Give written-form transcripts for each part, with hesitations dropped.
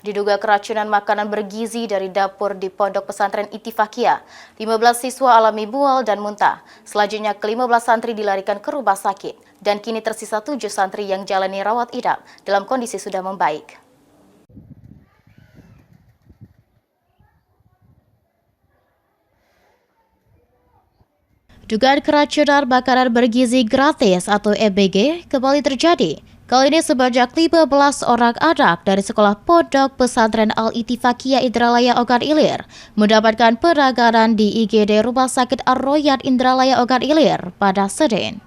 Diduga keracunan makanan bergizi dari dapur di Pondok Pesantren Ittifaqiyah. 15 siswa alami mual dan muntah. Selanjutnya ke-15 santri dilarikan ke rumah sakit. Dan kini tersisa 7 santri yang jalani rawat inap dalam kondisi sudah membaik. Dugaan keracunan makanan bergizi gratis atau EBG kembali terjadi. Kali ini sebanyak 15 orang anak dari sekolah Pondok Pesantren Al-Ittifaqiyah Indralaya Ogan Ilir mendapatkan penanganan di IGD Rumah Sakit Ar-Royan Indralaya Ogan Ilir pada Senin.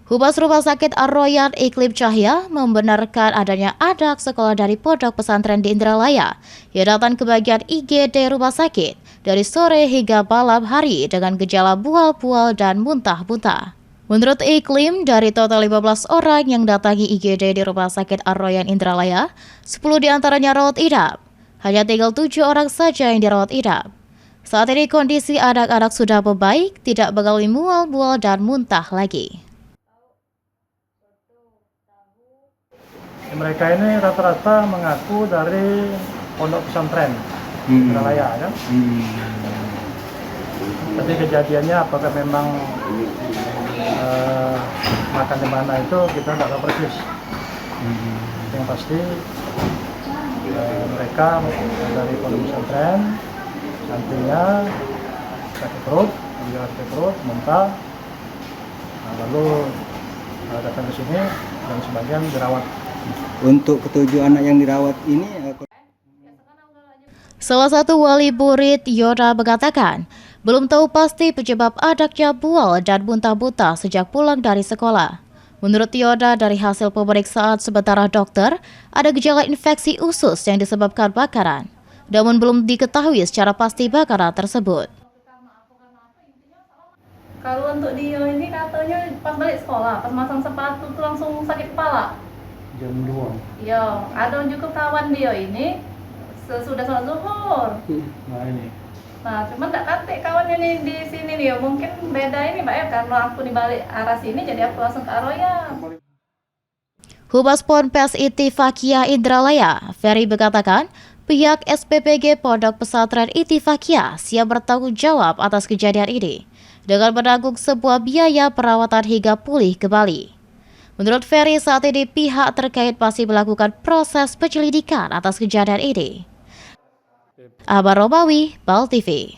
Humas Rumah Sakit Ar-Royan Iklim Cahya membenarkan adanya anak sekolah dari Pondok Pesantren di Indralaya yang datang ke bagian IGD rumah sakit dari sore hingga malam hari dengan gejala mual-mual dan muntah-muntah. Menurut Iklim, dari total 15 orang yang datangi IGD di Rumah Sakit Ar-Royan Indralaya, 10 diantaranya rawat inap. Hanya tinggal 7 orang saja yang dirawat inap. Saat ini kondisi anak-anak sudah membaik, tidak mengalami mual-mual dan muntah lagi. Mereka ini rata-rata mengaku dari pondok pesantren Indralaya kan. Tapi kejadiannya apakah memang makan di mana itu kita tidak tahu persis. Yang pasti mereka dari pondok pesantren, nantinya sakit perut, muntah, lalu datang ke sini dan sebagian dirawat. Untuk ketujuh anak yang dirawat ini, salah satu wali murid Yoda mengatakan, belum tahu pasti penyebab anaknya mual dan muntah-muntah sejak pulang dari sekolah. Menurut Yoda, dari hasil pemeriksaan sementara dokter, ada gejala infeksi usus yang disebabkan bakaran. Namun belum diketahui secara pasti bakaran tersebut. Kalau untuk dia ini katanya pas balik sekolah, pas masang sepatu tuh langsung sakit kepala. Jam 2. Ya, ada juga kawan dia ini sesudah sholat zuhur. Nah ini. Nah, cuman tak kate kawannya nih di sini nih, mungkin beda ini Mbak ya, karena aku di balik arah sini jadi aku langsung ke Ar-Royan. Humas Ponpes Ittifaqiyah Indralaya, Ferry mengatakan, pihak SPPG Pondok Pesantren Ittifaqiyah siap bertanggung jawab atas kejadian ini dengan menanggung sebuah biaya perawatan hingga pulih kembali. Menurut Ferry, saat ini pihak terkait masih melakukan proses penyelidikan atas kejadian ini. Ahmad Romawi, BAL TV.